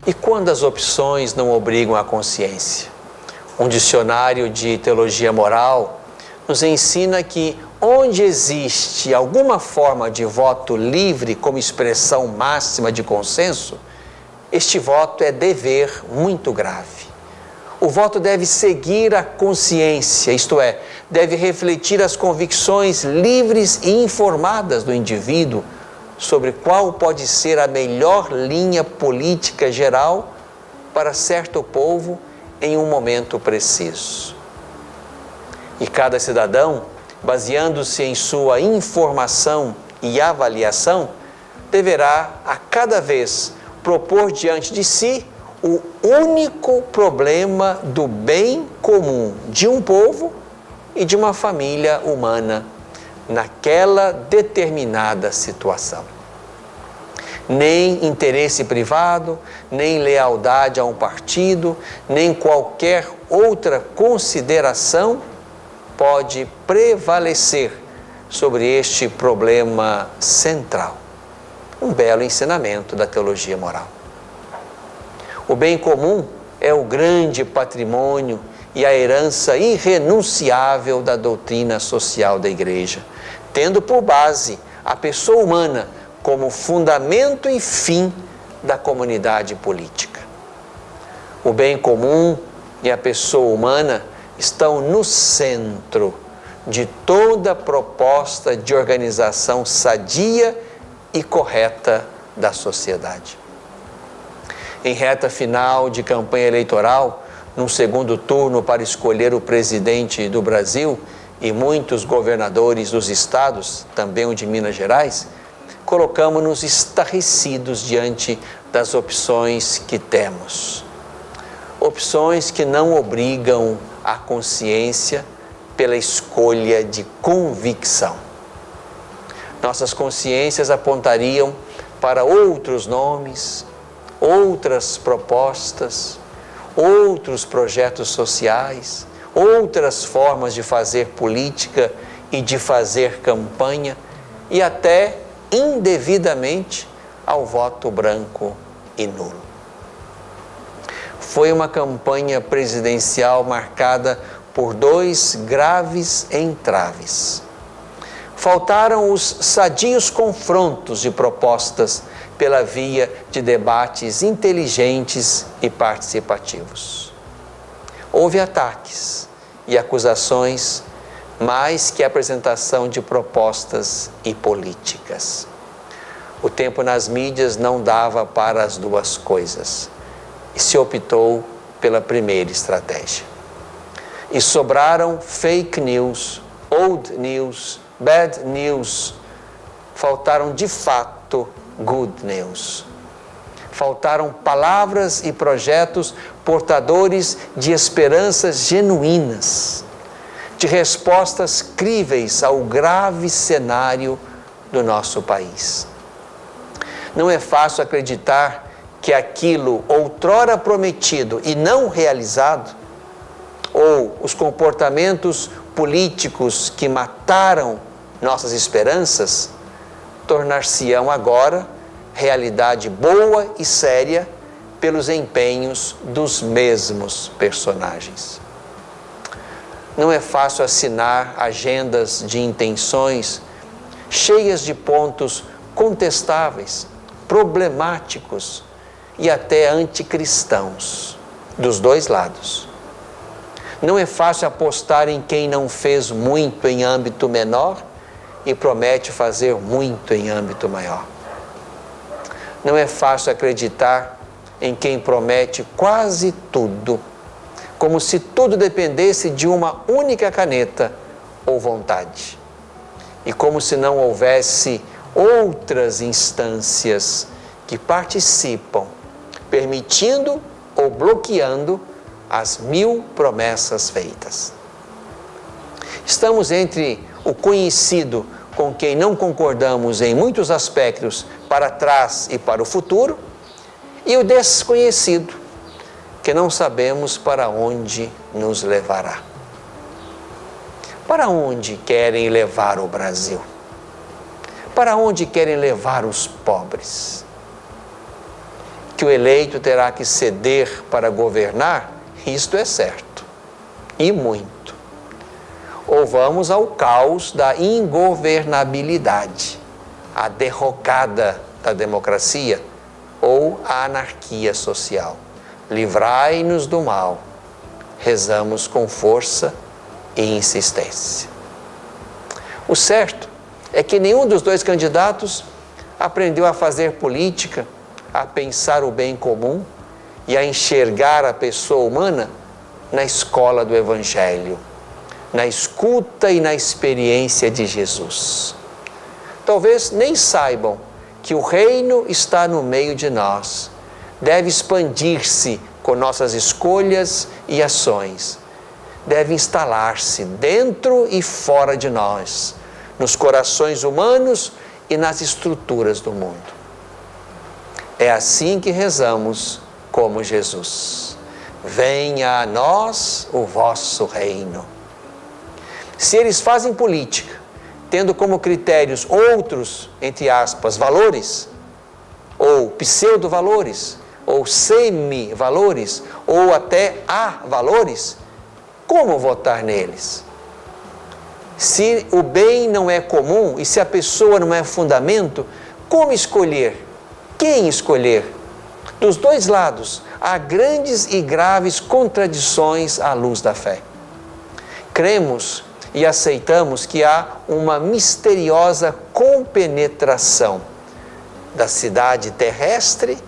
E quando as opções não obrigam a consciência? Um dicionário de teologia moral nos ensina que onde existe alguma forma de voto livre como expressão máxima de consenso, este voto é dever muito grave. O voto deve seguir a consciência, isto é, deve refletir as convicções livres e informadas do indivíduo sobre qual pode ser a melhor linha política geral para certo povo em um momento preciso. E cada cidadão, baseando-se em sua informação e avaliação, deverá a cada vez propor diante de si o único problema do bem comum de um povo e de uma família humana naquela determinada situação. Nem interesse privado, nem lealdade a um partido, nem qualquer outra consideração pode prevalecer sobre este problema central. Um belo ensinamento da teologia moral. O bem comum é o grande patrimônio e a herança irrenunciável da doutrina social da Igreja, tendo por base a pessoa humana como fundamento e fim da comunidade política. O bem comum e a pessoa humana estão no centro de toda proposta de organização sadia e correta da sociedade. Em reta final de campanha eleitoral, num segundo turno para escolher o presidente do Brasil e muitos governadores dos estados, também o de Minas Gerais, colocamos-nos estarrecidos diante das opções que temos. Opções que não obrigam a consciência pela escolha de convicção. Nossas consciências apontariam para outros nomes, outras propostas, outros projetos sociais, outras formas de fazer política e de fazer campanha e até indevidamente ao voto branco e nulo. Foi uma campanha presidencial marcada por dois graves entraves. Faltaram os sadios confrontos de propostas pela via de debates inteligentes e participativos. Houve ataques e acusações, mais que a apresentação de propostas e políticas. O tempo nas mídias não dava para as duas coisas e se optou pela primeira estratégia. E sobraram fake news, old news, bad news. Faltaram de fato good news. Faltaram palavras e projetos portadores de esperanças genuínas, de respostas críveis ao grave cenário do nosso país. Não é fácil acreditar que aquilo outrora prometido e não realizado, ou os comportamentos políticos que mataram nossas esperanças, tornar-se-ão agora realidade boa e séria pelos empenhos dos mesmos personagens. Não é fácil assinar agendas de intenções cheias de pontos contestáveis, problemáticos e até anticristãos, dos dois lados. Não é fácil apostar em quem não fez muito em âmbito menor e promete fazer muito em âmbito maior. Não é fácil acreditar em quem promete quase tudo, como se tudo dependesse de uma única caneta ou vontade, e como se não houvesse outras instâncias que participam, permitindo ou bloqueando as 1000 promessas feitas. Estamos entre o conhecido com quem não concordamos em muitos aspectos para trás e para o futuro, e o desconhecido, que não sabemos para onde nos levará. Para onde querem levar o Brasil? Para onde querem levar os pobres? que o eleito terá que ceder para governar, isto é certo, e muito. Ou vamos ao caos da ingovernabilidade, a derrocada da democracia ou a anarquia social. Livrai-nos do mal. Rezamos com força e insistência. O certo é que nenhum dos dois candidatos aprendeu a fazer política, a pensar o bem comum e a enxergar a pessoa humana na escola do Evangelho, na escuta e na experiência de Jesus. Talvez nem saibam que o reino está no meio de nós, deve expandir-se com nossas escolhas e ações, deve instalar-se dentro e fora de nós, nos corações humanos e nas estruturas do mundo. É assim que rezamos como Jesus. Venha a nós o vosso reino. Se eles fazem política, tendo como critérios outros, entre aspas, valores, ou pseudo-valores, ou semi-valores, ou até a-valores, como votar neles? Se o bem não é comum e se a pessoa não é fundamento, como escolher? Quem escolher? Dos dois lados, há grandes e graves contradições à luz da fé. Cremos e aceitamos que há uma misteriosa compenetração da cidade terrestre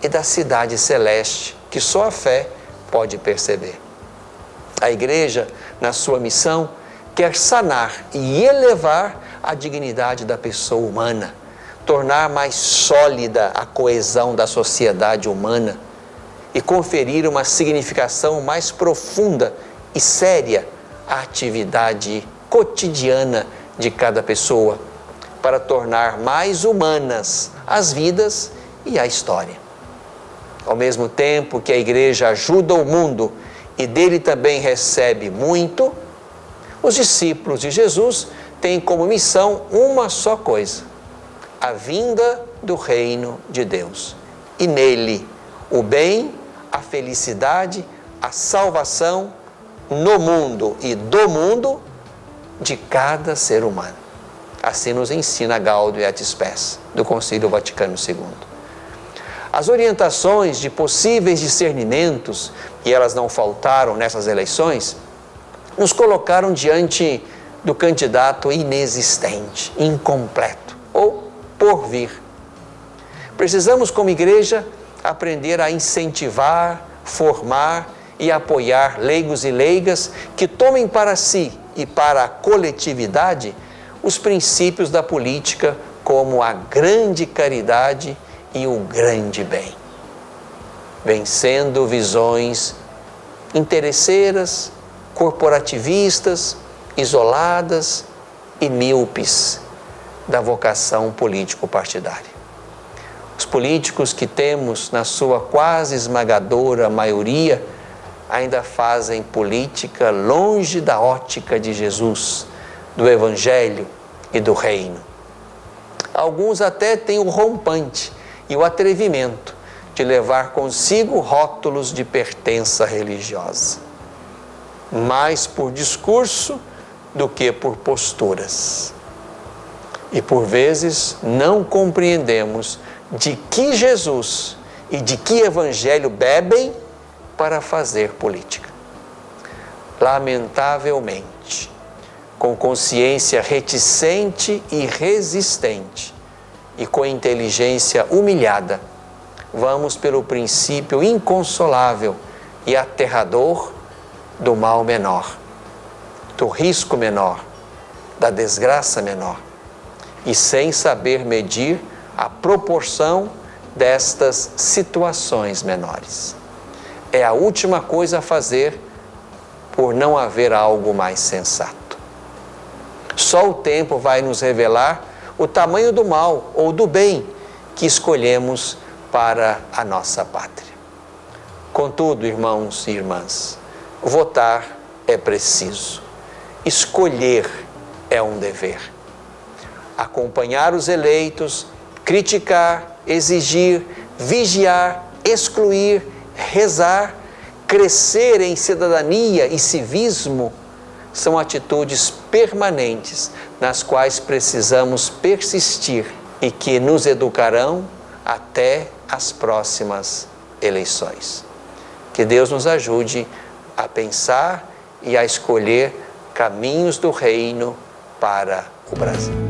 e da cidade celeste, que só a fé pode perceber. A Igreja, na sua missão, quer sanar e elevar a dignidade da pessoa humana, tornar mais sólida a coesão da sociedade humana e conferir uma significação mais profunda e séria à atividade cotidiana de cada pessoa, para tornar mais humanas as vidas e a história. Ao mesmo tempo que a Igreja ajuda o mundo e dele também recebe muito, os discípulos de Jesus têm como missão uma só coisa: a vinda do reino de Deus. E nele, o bem, a felicidade, a salvação no mundo e do mundo de cada ser humano. Assim nos ensina Gaudium et Spes, do Concílio Vaticano II. As orientações de possíveis discernimentos, e elas não faltaram nessas eleições, nos colocaram diante do candidato inexistente, incompleto ou por vir. Precisamos, como igreja, aprender a incentivar, formar e apoiar leigos e leigas que tomem para si e para a coletividade os princípios da política como a grande caridade e o grande bem, vencendo visões interesseiras, corporativistas, isoladas e míopes da vocação político-partidária. Os políticos que temos, na sua quase esmagadora maioria, ainda fazem política longe da ótica de Jesus, do Evangelho e do Reino. Alguns até têm o rompante e o atrevimento de levar consigo rótulos de pertença religiosa, mais por discurso do que por posturas. E por vezes não compreendemos de que Jesus e de que Evangelho bebem para fazer política. Lamentavelmente, com consciência reticente e resistente e com inteligência humilhada, vamos pelo princípio inconsolável e aterrador do mal menor, do risco menor, da desgraça menor, e sem saber medir a proporção destas situações menores. É a última coisa a fazer por não haver algo mais sensato. Só o tempo vai nos revelar o tamanho do mal ou do bem que escolhemos para a nossa pátria. Contudo, irmãos e irmãs, votar é preciso, escolher é um dever. Acompanhar os eleitos, criticar, exigir, vigiar, excluir, rezar, crescer em cidadania e civismo são atitudes permanentes nas quais precisamos persistir e que nos educarão até as próximas eleições. Que Deus nos ajude a pensar e a escolher caminhos do reino para o Brasil.